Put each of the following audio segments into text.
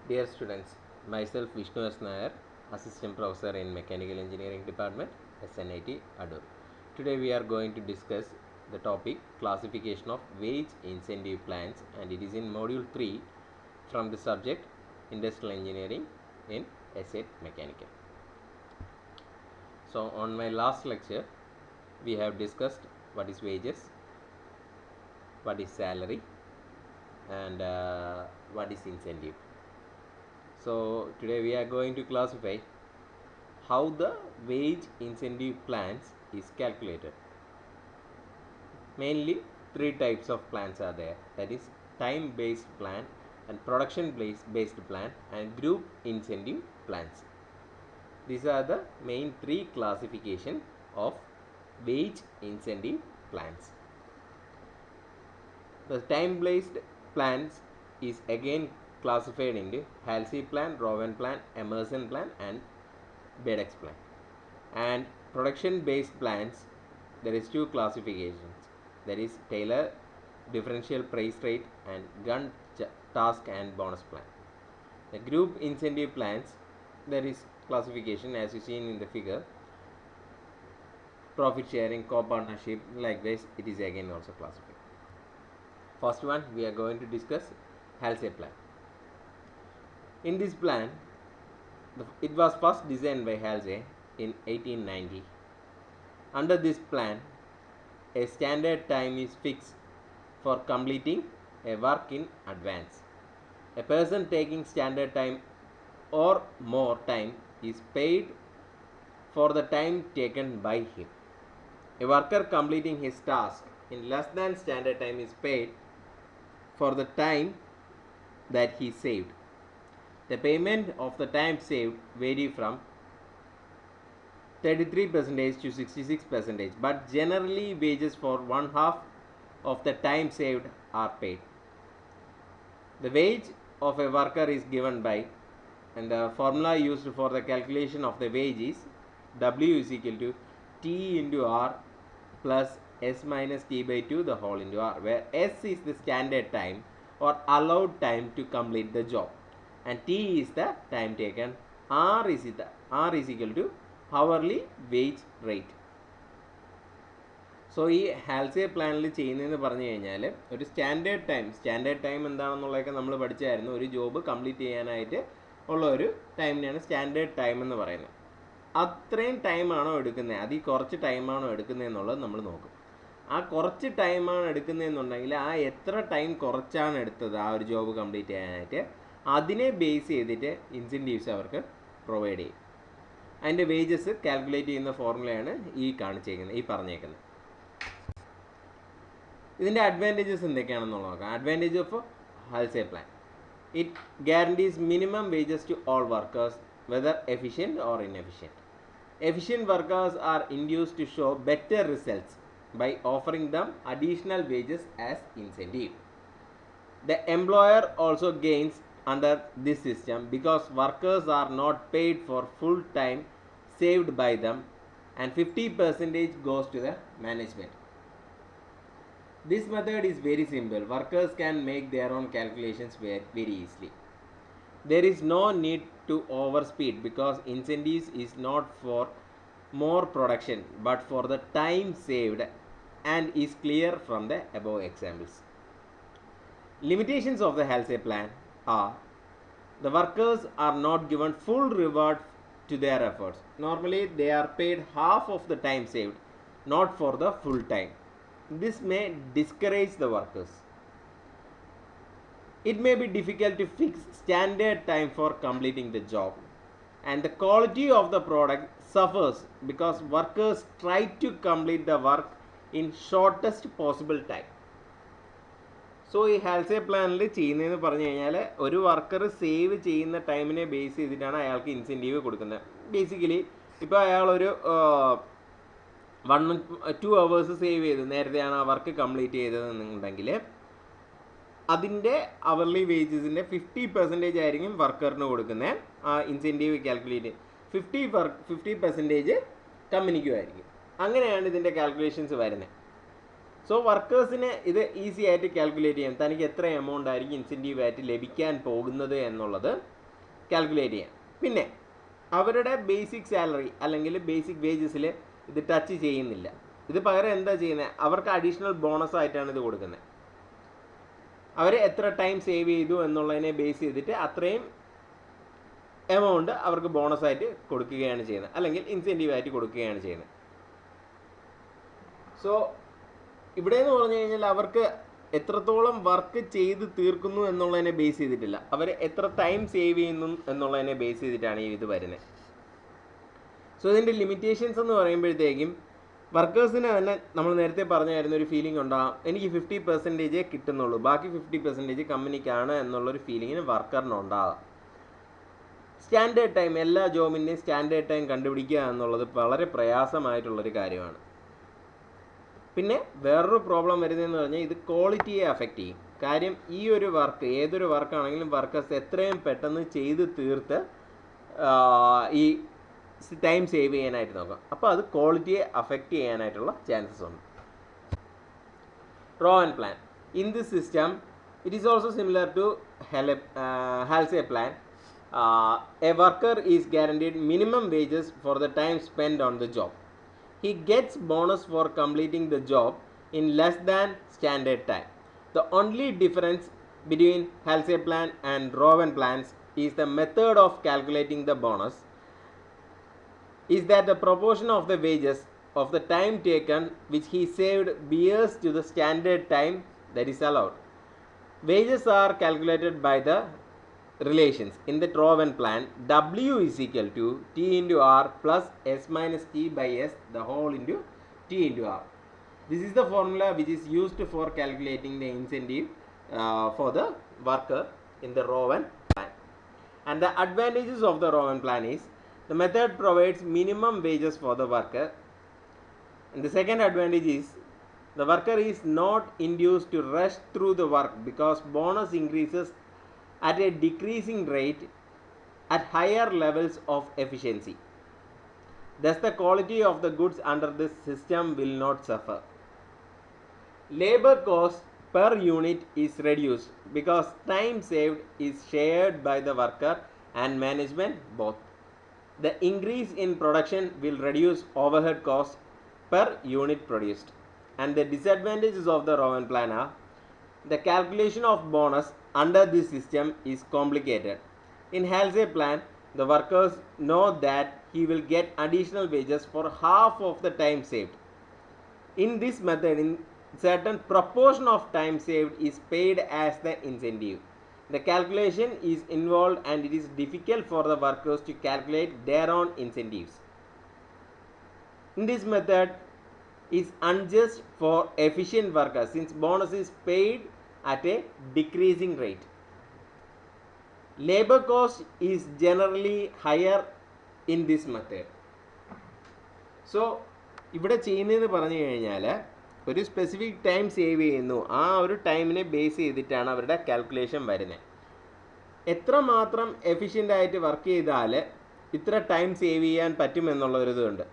Dear students, myself Vishnu S. Nair, Assistant Professor in Mechanical Engineering Department, SNIT, Adur. Today we are going to discuss the topic classification of wage incentive plans, and it is in module 3 from the subject Industrial Engineering in SAT Mechanical. So on my last lecture we have discussed what is wages, what is salary, and what is incentive. So today we are going to classify how the wage incentive plans is calculated. Mainly three types of plans are there, that is time based plan and production based plan and group incentive plans. These are the main three classification of wage incentive plans. The time based plans is again classified into Halsey plan, Rowan plan, Emerson plan and Bedex plan. And production based plans, there is two classifications, that is Taylor differential price rate and Gunn task and bonus plan. The group incentive plans, there is classification as you seen in the figure, profit sharing, co-partnership, likewise it is again also classified. First one we are going to discuss Halsey plan. In this plan, it was first designed by Halsey in 1890. Under this plan, a standard time is fixed for completing a work in advance. A person taking standard time or more time is paid for the time taken by him. A worker completing his task in less than standard time is paid for the time that he saved. The payment of the time saved vary from 33% to 66%, but generally wages for one half of the time saved are paid. The wage of a worker is given by, and the formula used for the calculation of the wage is W is equal to T into R plus S minus T by 2 the whole into R, where S is the standard time or allowed time to complete the job and T is the time taken. R is equal to hourly wage rate. So ഈ ഹാൽസേ പ്ലാനിൽ ചെയ്യുന്നതെന്ന് പറഞ്ഞു കഴിഞ്ഞാൽ ഒരു standard time എന്താണെന്നുള്ളതൊക്കെ നമ്മൾ പഠിച്ചായിരുന്നു. ഒരു job complete ചെയ്യാനായിട്ട് ഉള്ള ഒരു ടൈമിനെയാണ് സ്റ്റാൻഡേർഡ് ടൈം എന്ന് പറയുന്നത്. അത്രയും ടൈമാണോ എടുക്കുന്നത്, അതിൽ കുറച്ച് ടൈമാണോ എടുക്കുന്നതെന്നുള്ളത് നമ്മൾ നോക്കും. ആ കുറച്ച് ടൈമാണ് എടുക്കുന്നതെന്നുണ്ടെങ്കിൽ ആ എത്ര ടൈം കുറച്ചാണ് എടുത്തത് ആ ഒരു ജോബ് കംപ്ലീറ്റ് ചെയ്യാനായിട്ട്, അതിനെ ബേസ് ചെയ്തിട്ട് ഇൻസെൻറ്റീവ്സ് അവർക്ക് പ്രൊവൈഡ് ചെയ്യും. അതിൻ്റെ വേജസ് കാൽക്കുലേറ്റ് ചെയ്യുന്ന ഫോർമുലയാണ് ഈ കാണിച്ചേക്കുന്നത്, ഈ പറഞ്ഞേക്കുന്നത്. ഇതിൻ്റെ അഡ്വാൻറ്റേജസ് എന്തൊക്കെയാണെന്നുള്ളത് നോക്കാം. Advantage of Halsey plan, it guarantees minimum wages to all workers whether efficient or inefficient. Efficient workers are induced to show better results by offering them additional wages as incentive. The employer also gains under this system because workers are not paid for full time saved by them and 50% goes to the management. This method is very simple. Workers can make their own calculations very easily. There is no need to overspeed because incentives is not for more production but for the time saved and is clear from the above examples. Limitations of the Halsey plan are: the workers are not given full reward to their efforts. Normally they are paid half of the time saved, not for the full time. This may discourage the workers. It may be difficult to fix standard time for completing the job, and the quality of the product suffers because workers try to complete the work in shortest possible time. So ഈ ഹാൽസേ പ്ലാനിൽ ചെയ്യുന്നതെന്ന് പറഞ്ഞു കഴിഞ്ഞാൽ ഒരു worker save ചെയ്യുന്ന ടൈമിനെ base ചെയ്തിട്ടാണ് അയാൾക്ക് incentive കൊടുക്കുന്നത്. ബേസിക്കലി ഇപ്പോൾ അയാളൊരു 1-2 hours സേവ് ചെയ്ത് നേരത്തെയാണ് ആ വർക്ക് കംപ്ലീറ്റ് ചെയ്തതെന്നുണ്ടെങ്കിൽ അതിൻ്റെ അവർലി വേജസിൻ്റെ 50% ആയിരിക്കും വർക്കറിന് കൊടുക്കുന്നത്. ആ ഇൻസെൻറ്റീവ് കാൽക്കുലേറ്റ് 50% കമ്പനിക്കുമായിരിക്കും. അങ്ങനെയാണ് ഇതിൻ്റെ കാൽക്കുലേഷൻസ് വരുന്നത്. സോ വർക്കേഴ്സിന് ഇത് ഈസി ആയിട്ട് കാൽക്കുലേറ്റ് ചെയ്യാം, തനിക്ക് എത്ര എമൗണ്ട് ആയിരിക്കും ഇൻസെൻറ്റീവ് ആയിട്ട് ലഭിക്കാൻ പോകുന്നത് എന്നുള്ളത് കാൽക്കുലേറ്റ് ചെയ്യാം. പിന്നെ അവരുടെ ബേസിക് സാലറി അല്ലെങ്കിൽ ബേസിക് വേജസിൽ ഇത് ടച്ച് ചെയ്യുന്നില്ല. ഇത് പകരം എന്താ ചെയ്യുന്നത്, അവർക്ക് അഡീഷണൽ ബോണസ് ആയിട്ടാണ് ഇത് കൊടുക്കുന്നത്. അവർ എത്ര ടൈം സേവ് ചെയ്തു എന്നുള്ളതിനെ ബേസ് ചെയ്തിട്ട് അത്രയും എമൗണ്ട് അവർക്ക് ബോണസായിട്ട് കൊടുക്കുകയാണ് ചെയ്യുന്നത്, അല്ലെങ്കിൽ ഇൻസെൻറ്റീവായിട്ട് കൊടുക്കുകയാണ് ചെയ്യുന്നത്. സോ ഇവിടെ എന്ന് പറഞ്ഞു കഴിഞ്ഞാൽ അവർക്ക് എത്രത്തോളം വർക്ക് ചെയ്ത് തീർക്കുന്നു എന്നുള്ളതിനെ ബേസ് ചെയ്തിട്ടില്ല, അവർ എത്ര ടൈം സേവ് ചെയ്യുന്നു എന്നുള്ളതിനെ ബേസ് ചെയ്തിട്ടാണ് ഈ ഇത് വരുന്നത്. സോ ഇതിൻ്റെ ലിമിറ്റേഷൻസ് എന്ന് പറയുമ്പോഴത്തേക്കും വർക്കേഴ്സിന് തന്നെ നമ്മൾ നേരത്തെ പറഞ്ഞായിരുന്ന ഒരു ഫീലിംഗ് ഉണ്ടാകും, എനിക്ക് 50% കിട്ടുന്നുള്ളൂ, ബാക്കി 50% കമ്പനിക്കാണ് എന്നുള്ളൊരു ഫീലിങ്ങിന് വർക്കറിനുണ്ടാകാം. സ്റ്റാൻഡേർഡ് ടൈം, എല്ലാ ജോബിൻ്റെയും സ്റ്റാൻഡേർഡ് ടൈം കണ്ടുപിടിക്കുക എന്നുള്ളത് വളരെ പ്രയാസമായിട്ടുള്ളൊരു കാര്യമാണ്. പിന്നെ വേറൊരു പ്രോബ്ലം വരുന്നതെന്ന് പറഞ്ഞാൽ ഇത് ക്വാളിറ്റിയെ അഫക്റ്റ് ചെയ്യും. കാര്യം ഈ ഒരു വർക്ക്, ഏതൊരു വർക്കാണെങ്കിലും വർക്കേഴ്സ് എത്രയും പെട്ടെന്ന് ചെയ്ത് തീർത്ത് ഈ ടൈം സേവ് ചെയ്യാനായിട്ട് നോക്കാം. അപ്പോൾ അത് ക്വാളിറ്റിയെ അഫക്റ്റ് ചെയ്യാനായിട്ടുള്ള ചാൻസസ് ഉണ്ട്. Rowan plan. In this system it is also similar to Halsey plan. A worker is guaranteed minimum wages for the time spent on the job. He gets bonus for completing the job in less than standard time. The only difference between Halsey plan and Rowan plans is the method of calculating the bonus is that the proportion of the wages of the time taken which he saved bears to the standard time that is allowed. Wages are calculated by the relations. In the Rowan plan, W is equal to T into R plus S minus T by S the whole into T into R. This is the formula which is used for calculating the incentive for the worker in the Rowan plan. And the advantages of the Rowan plan is the method provides minimum wages for the worker. And the second advantage is the worker is not induced to rush through the work because bonus increases at a decreasing rate at higher levels of efficiency. Thus, the quality of the goods under this system will not suffer. Labor cost per unit is reduced because time saved is shared by the worker and management both. The increase in production will reduce overhead costs per unit produced. And the disadvantages of the Rowan plan are the calculation of bonus under this system is complicated. In Halsey plan, the workers know that he will get additional wages for half of the time saved. In this method, in certain proportion of time saved is paid as the incentive. The calculation is involved and it is difficult for the workers to calculate their own incentives. In this method is unjust for efficient workers since bonus is paid at a decreasing rate. Labor cost is generally higher in this method. So ഇവിടെ ചെയ്യുന്നതെന്ന് പറഞ്ഞു കഴിഞ്ഞാൽ ഒരു specific time save ചെയ്യുന്നു, ആ ഒരു ടൈമിനെ base ചെയ്തിട്ടാണ് അവരുടെ കാൽക്കുലേഷൻ വരുന്നത്. എത്രമാത്രം എഫിഷ്യൻ്റായിട്ട് വർക്ക് ചെയ്താൽ ഇത്ര ടൈം സേവ് ചെയ്യാൻ പറ്റുമെന്നുള്ളൊരിതുണ്ട്.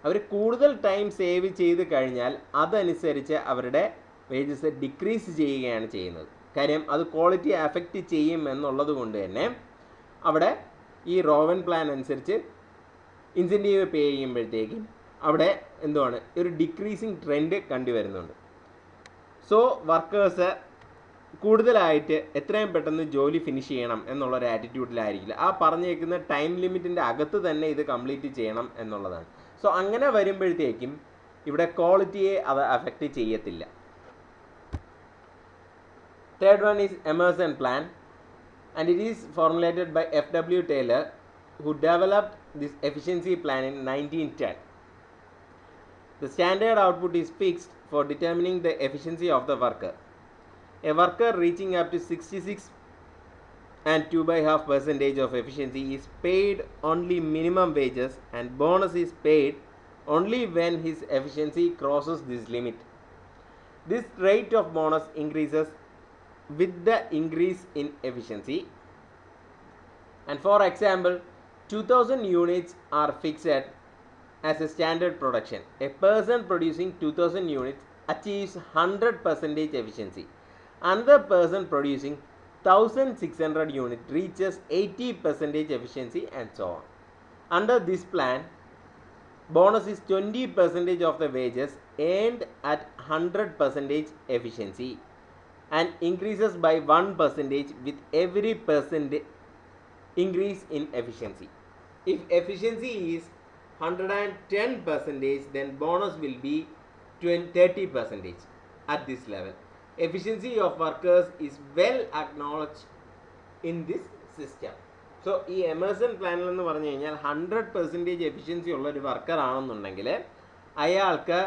അവർ കൂടുതൽ ടൈം സേവ് ചെയ്ത് കഴിഞ്ഞാൽ അതനുസരിച്ച് അവരുടെ വേജസ് ഡിക്രീസ് ചെയ്യുകയാണ് ചെയ്യുന്നത്. കാര്യം അത് ക്വാളിറ്റി അഫക്റ്റ് ചെയ്യും എന്നുള്ളത് കൊണ്ട് തന്നെ അവിടെ ഈ റോവൻ പ്ലാൻ അനുസരിച്ച് ഇൻസെൻറ്റീവ് പേ ചെയ്യുമ്പോഴത്തേക്കും അവിടെ എന്തുവാണ് ഒരു ഡിക്രീസിങ് ട്രെൻഡ് കണ്ടുവരുന്നുണ്ട്. സോ വർക്കേഴ്സ് കൂടുതലായിട്ട് എത്രയും പെട്ടെന്ന് ജോലി ഫിനിഷ് ചെയ്യണം എന്നുള്ളൊരു ആറ്റിറ്റ്യൂഡിലായിരിക്കില്ല. ആ പറഞ്ഞേക്കുന്ന ടൈം ലിമിറ്റിൻ്റെ അകത്ത് തന്നെ ഇത് കംപ്ലീറ്റ് ചെയ്യണം എന്നുള്ളതാണ്. സോ അങ്ങനെ വരുമ്പോഴത്തേക്കും ഇവിടെ ക്വാളിറ്റിയെ അത് അഫക്റ്റ് ചെയ്യത്തില്ല. Third one is Emerson plan, and it is formulated by F.W. Taylor, who developed this efficiency plan in 1910. The standard output is fixed for determining the efficiency of the worker. A worker reaching up to 66 and 2.5% of efficiency is paid only minimum wages, and bonus is paid only when his efficiency crosses this limit. This rate of bonus increases with the increase in efficiency. And for example, 2000 units are fixed as a standard production. A person producing 2000 units achieves 100% efficiency. Another person producing 1600 unit reaches 80% efficiency and so on. Under this plan, bonus is 20% of the wages earned at 100% efficiency and increases by 1% with every percent increase in efficiency. If efficiency is 110%, then bonus will be 30% at this level. Efficiency of workers is well acknowledged in this system. So ഈ Emerson പ്ലാനിൽ എന്ന് പറഞ്ഞു കഴിഞ്ഞാൽ 100% efficiency ഉള്ള ഒരു worker ആണെന്നുണ്ടെങ്കിൽ അയാൾക്ക്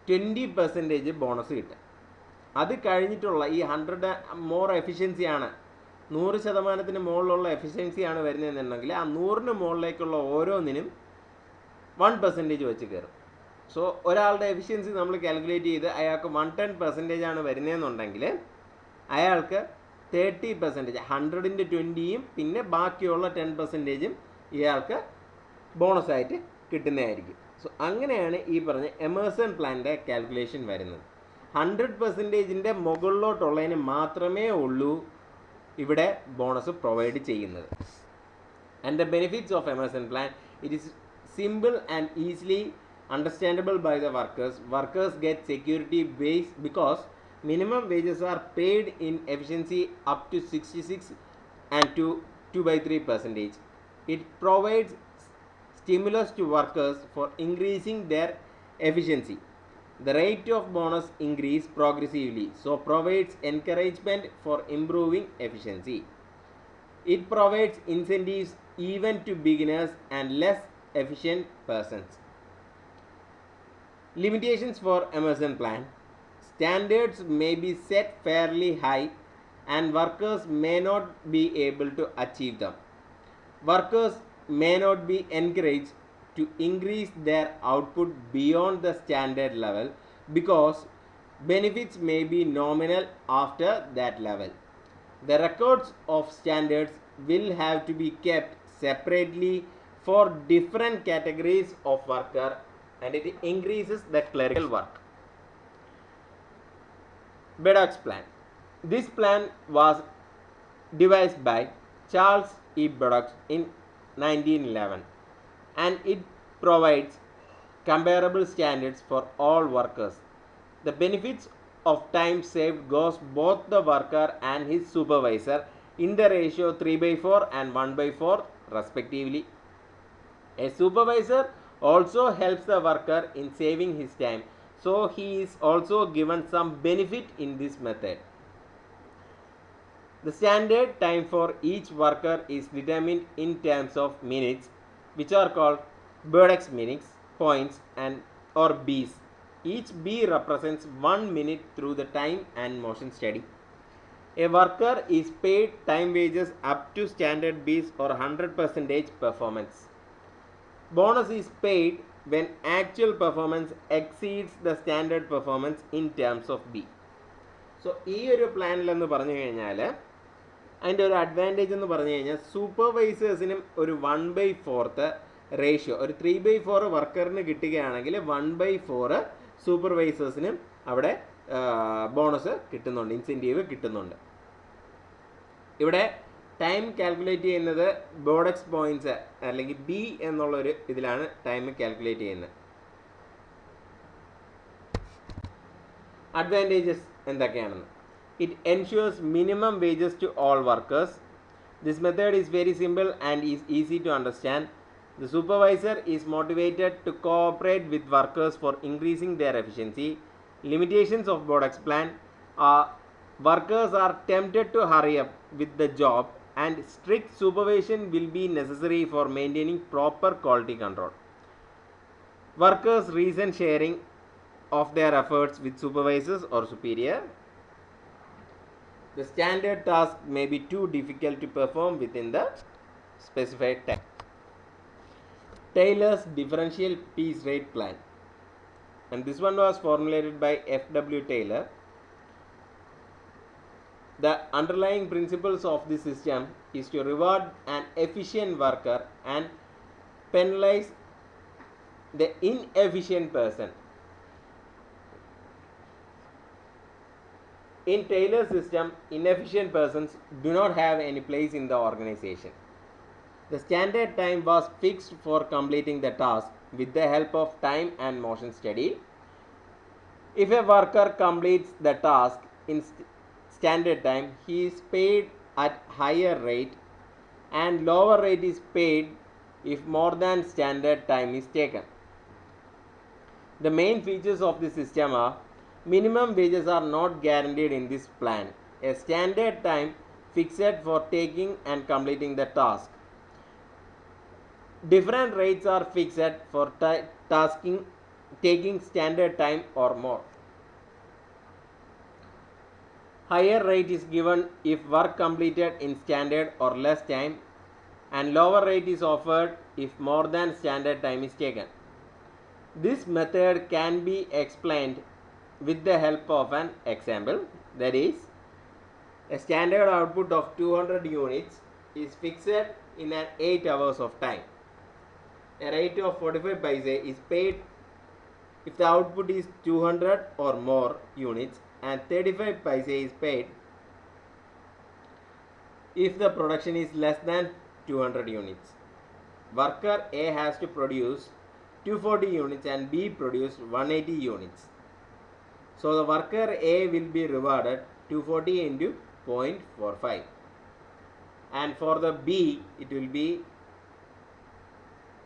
20% bonus കിട്ടും. അത് കഴിഞ്ഞിട്ടുള്ള ഈ 100 മോർ എഫിഷ്യൻസിയാണ്, 100% മുകളിലുള്ള എഫിഷ്യൻസിയാണ് വരുന്നതെന്നുണ്ടെങ്കിൽ ആ 100 മുകളിലേക്കുള്ള ഓരോന്നിനും 1% വെച്ച് കയറും. സോ ഒരാളുടെ എഫിഷ്യൻസി നമ്മൾ കാൽക്കുലേറ്റ് ചെയ്ത് അയാൾക്ക് 110% ആണ് വരുന്നതെന്നുണ്ടെങ്കിൽ അയാൾക്ക് 30%, 100ൻ്റെ 20യും പിന്നെ ബാക്കിയുള്ള 10%ഉം ഇയാൾക്ക് ബോണസായിട്ട് കിട്ടുന്നതായിരിക്കും. സോ അങ്ങനെയാണ് ഈ പറഞ്ഞ എമേഴ്സൺ പ്ലാനിൻ്റെ കാൽക്കുലേഷൻ വരുന്നത്. 100%ൻ്റെ മുകളിലോട്ടുള്ളതിന് മാത്രമേ ഉള്ളൂ ഇവിടെ ബോണസ് പ്രൊവൈഡ് ചെയ്യുന്നത്. And the benefits of Emerson plan, it is simple and easily understandable by the workers. Workers get security base because minimum wages are paid in efficiency up to 66 and to 2/3%. It provides stimulus to workers for increasing their efficiency. The rate of bonus increase progressively, so provides encouragement for improving efficiency. It provides incentives even to beginners and less efficient persons. Limitations for Emerson plan. Standards may be set fairly high and workers may not be able to achieve them. Workers may not be encouraged to increase their output beyond the standard level because benefits may be nominal after that level. The records of standards will have to be kept separately for different categories of worker and it increases the clerical work. Beddoes plan. This plan was devised by Charles E. Beddoes in 1911 and it provides comparable standards for all workers. The benefits of time saved goes both the worker and his supervisor in the ratio 3/4 and 1/4 respectively. A supervisor also helps the worker in saving his time, so he is also given some benefit in this method. The standard time for each worker is determined in terms of minutes, which are called Beddoes minutes, points and or B's. Each B represents 1 minute through the time and motion study. A worker is paid time wages up to standard B's or 100% performance. Bonus is paid when actual performance exceeds the standard performance in terms of B. So ഈ ഒരു പ്ലാനിലെന്ന് പറഞ്ഞു കഴിഞ്ഞാൽ അതിൻ്റെ ഒരു advantage എന്ന് പറഞ്ഞു കഴിഞ്ഞാൽ സൂപ്പർവൈസേഴ്സിനും ഒരു 1/4 റേഷ്യോ, ഒരു 3/4 വർക്കറിന് കിട്ടുകയാണെങ്കിൽ 1/4 സൂപ്പർവൈസേഴ്സിനും അവിടെ ബോണസ് കിട്ടുന്നുണ്ട്, ഇൻസെൻറ്റീവ് കിട്ടുന്നുണ്ട്. ഇവിടെ ടൈം കാൽക്കുലേറ്റ് ചെയ്യുന്നത് ബോഡക്സ് പോയിൻറ്റ്സ് അല്ലെങ്കിൽ ബി എന്നുള്ളൊരു ഇതിലാണ് ടൈം കാൽക്കുലേറ്റ് ചെയ്യുന്നത്. അഡ്വാൻറ്റേജസ് എന്തൊക്കെയാണെന്ന്. It ensures minimum wages to all workers. This method is very simple and is easy to understand. The supervisor is motivated to cooperate with workers for increasing their efficiency. Limitations of Beddoes plan are workers are tempted to hurry up with the job and strict supervision will be necessary for maintaining proper quality control. Workers reason sharing of their efforts with supervisors or superior. The standard task may be too difficult to perform within the specified time. Taylor's differential piece rate plan, and this one was formulated by F.W. Taylor. The underlying principles of this system is to reward an efficient worker and penalize the inefficient person. In Taylor's system, inefficient persons do not have any place in the organization. The standard time was fixed for completing the task with the help of time and motion study. If a worker completes the task in standard time, he is paid at higher rate, and lower rate is paid if more than standard time is taken. The main features of the system are: minimum wages are not guaranteed in this plan. A standard time fixed for taking and completing the task. Different rates are fixed for taking standard time or more. Higher rate is given if work completed in standard or less time, and lower rate is offered if more than standard time is taken. This method can be explained with the help of an example. That is, a standard output of 200 units is fixed in an 8 hours of time. A rate of 45 paise is paid if the output is 200 or more units, and 35 paise is paid if the production is less than 200 units. Worker A has to produce 240 units and B produced 180 units. So the worker A will be rewarded 240 into 0.45, and for the B it will be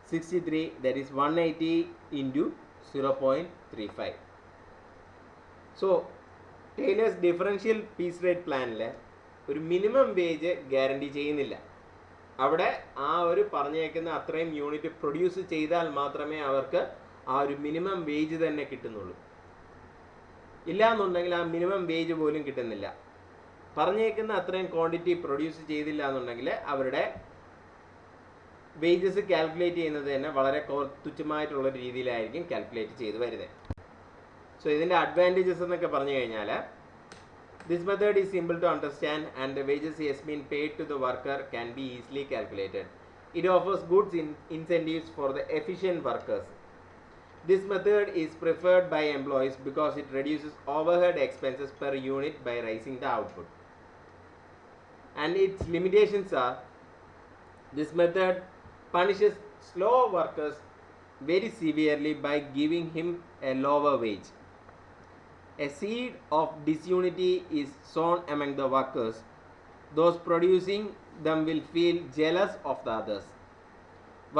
63, that is 180 into 0.35. So Taylor's differential piece rate പ്ലാനിൽ ഒരു minimum wage guarantee ചെയ്യുന്നില്ല. അവിടെ ആ ഒരു പറഞ്ഞേക്കുന്ന അത്രയും unit produce ചെയ്താൽ മാത്രമേ അവർക്ക് ആ ഒരു മിനിമം വേജ് തന്നെ കിട്ടുന്നുള്ളൂ. ഇല്ല എന്നുണ്ടെങ്കിൽ ആ മിനിമം വേജ് പോലും കിട്ടുന്നില്ല. പറഞ്ഞേക്കുന്ന അത്രയും ക്വാണ്ടിറ്റി പ്രൊഡ്യൂസ് ചെയ്തില്ല എന്നുണ്ടെങ്കിൽ അവരുടെ വേജസ് കാൽക്കുലേറ്റ് ചെയ്യുന്നത് തന്നെ വളരെ തുച്ഛമായിട്ടുള്ള രീതിയിലായിരിക്കും കാൽക്കുലേറ്റ് ചെയ്ത് വരുന്നത്. സോ ഇതിൻ്റെ അഡ്വാൻറ്റേജസ് എന്നൊക്കെ പറഞ്ഞു കഴിഞ്ഞാൽ, this method is simple to understand and the wages has been paid to the worker can be easily calculated. It offers good incentives for the efficient workers. This method is preferred by employees because it reduces overhead expenses per unit by raising the output. And its limitations are: this method punishes slow workers very severely by giving him a lower wage. A seed of disunity is sown among the workers. Those producing them will feel jealous of the others.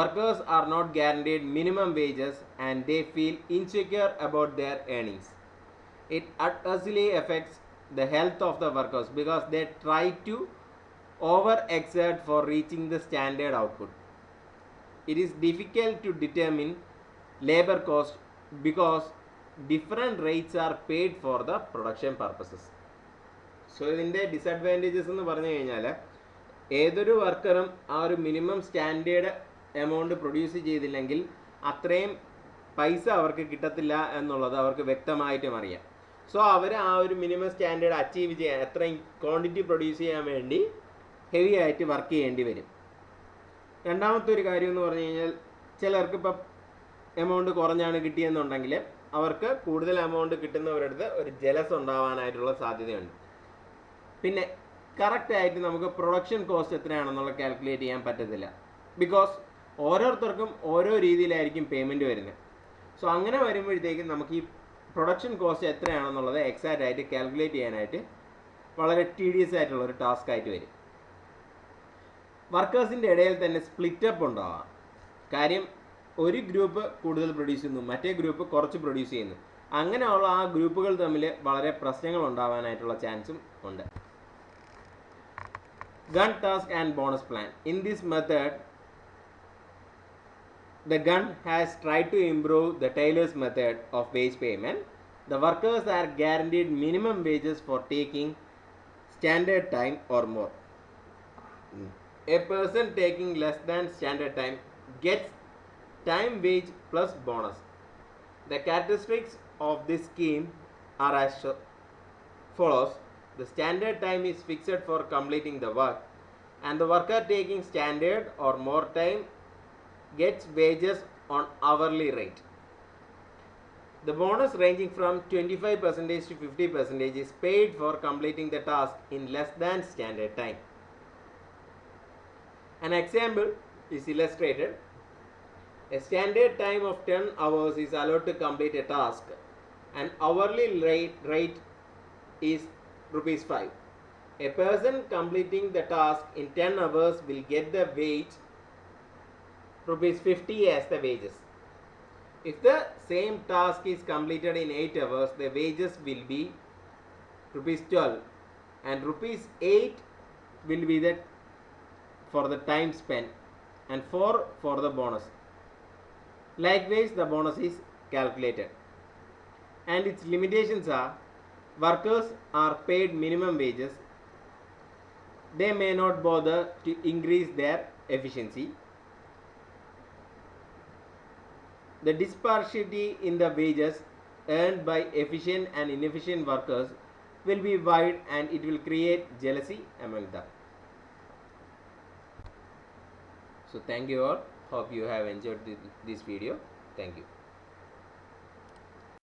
Workers are not guaranteed minimum wages and they feel insecure about their earnings. It adversely affects the health of the workers because they try to overexert for reaching the standard output. It is difficult to determine labor cost because different rates are paid for the production purposes. So ഇതിൻ്റെ disadvantages എന്ന് പറഞ്ഞു കഴിഞ്ഞാൽ, ഏതൊരു വർക്കറും ആ ഒരു minimum standard amount produce ചെയ്തില്ലെങ്കിൽ അത്രയും പൈസ അവർക്ക് കിട്ടത്തില്ല എന്നുള്ളത് അവർക്ക് വ്യക്തമായിട്ടും അറിയാം. സോ അവർ ആ ഒരു മിനിമം സ്റ്റാൻഡേർഡ് അച്ചീവ് ചെയ്യാൻ, അത്രയും ക്വാണ്ടിറ്റി പ്രൊഡ്യൂസ് ചെയ്യാൻ വേണ്ടി ഹെവി ആയിട്ട് വർക്ക് ചെയ്യേണ്ടി വരും. രണ്ടാമത്തെ ഒരു കാര്യം എന്ന് പറഞ്ഞു കഴിഞ്ഞാൽ, ചിലർക്ക് ഇപ്പം എമൗണ്ട് കുറഞ്ഞാണ് കിട്ടിയെന്നുണ്ടെങ്കിൽ അവർക്ക് കൂടുതൽ എമൗണ്ട് കിട്ടുന്നവരടുത്ത് ഒരു ജലസ് ഉണ്ടാവാനായിട്ടുള്ള സാധ്യതയുണ്ട്. പിന്നെ കറക്റ്റായിട്ട് നമുക്ക് പ്രൊഡക്ഷൻ കോസ്റ്റ് എത്രയാണെന്നുള്ള കാൽക്കുലേറ്റ് ചെയ്യാൻ പറ്റത്തില്ല. ബിക്കോസ് ഓരോരുത്തർക്കും ഓരോ രീതിയിലായിരിക്കും പേയ്മെൻറ്റ് വരുന്നത്. സോ അങ്ങനെ വരുമ്പോഴത്തേക്കും നമുക്ക് ഈ പ്രൊഡക്ഷൻ കോസ്റ്റ് എത്രയാണെന്നുള്ളത് എക്സാക്റ്റ് ആയിട്ട് കാൽക്കുലേറ്റ് ചെയ്യാനായിട്ട് വളരെ ടീഡിയസ് ആയിട്ടുള്ള ഒരു ടാസ്ക് ആയിട്ട് വരും. വർക്കേഴ്സിൻ്റെ ഇടയിൽ തന്നെ സ്പ്ലിറ്റപ്പ് ഉണ്ടാവാം. കാര്യം ഒരു ഗ്രൂപ്പ് കൂടുതൽ പ്രൊഡ്യൂസ് ചെയ്യുന്നു, മറ്റേ ഗ്രൂപ്പ് കുറച്ച് പ്രൊഡ്യൂസ് ചെയ്യുന്നു. അങ്ങനെയുള്ള ആ ഗ്രൂപ്പുകൾ തമ്മിൽ വളരെ പ്രശ്നങ്ങൾ ഉണ്ടാവാനായിട്ടുള്ള ചാൻസും ഉണ്ട്. Gun task and bonus plan. In this method the gun has tried to improve the Taylor's method of wage payment. The workers are guaranteed minimum wages for taking standard time or more. A person taking less than standard time gets time wage plus bonus. The characteristics of this scheme are as follows. The standard time is fixed for completing the work, and the worker taking standard or more time gets wages on hourly rate. The bonus ranging from 25% to 50% is paid for completing the task in less than standard time. An example is illustrated. A standard time of 10 hours is allowed to complete a task. An hourly rate is rupees 5. A person completing the task in 10 hours will get the wage rupees 50 as the wages. If the same task is completed in 8 hours, the wages will be rupees 12 and rupees 8 will be the for the time spent and 4 for the bonus. Likewise, the bonus is calculated. And its limitations are: workers are paid minimum wages. They may not bother to increase their efficiency. The disparity in the wages earned by efficient and inefficient workers will be wide, and it will create jealousy among them. So thank you all. Hope you have enjoyed this video. Thank you.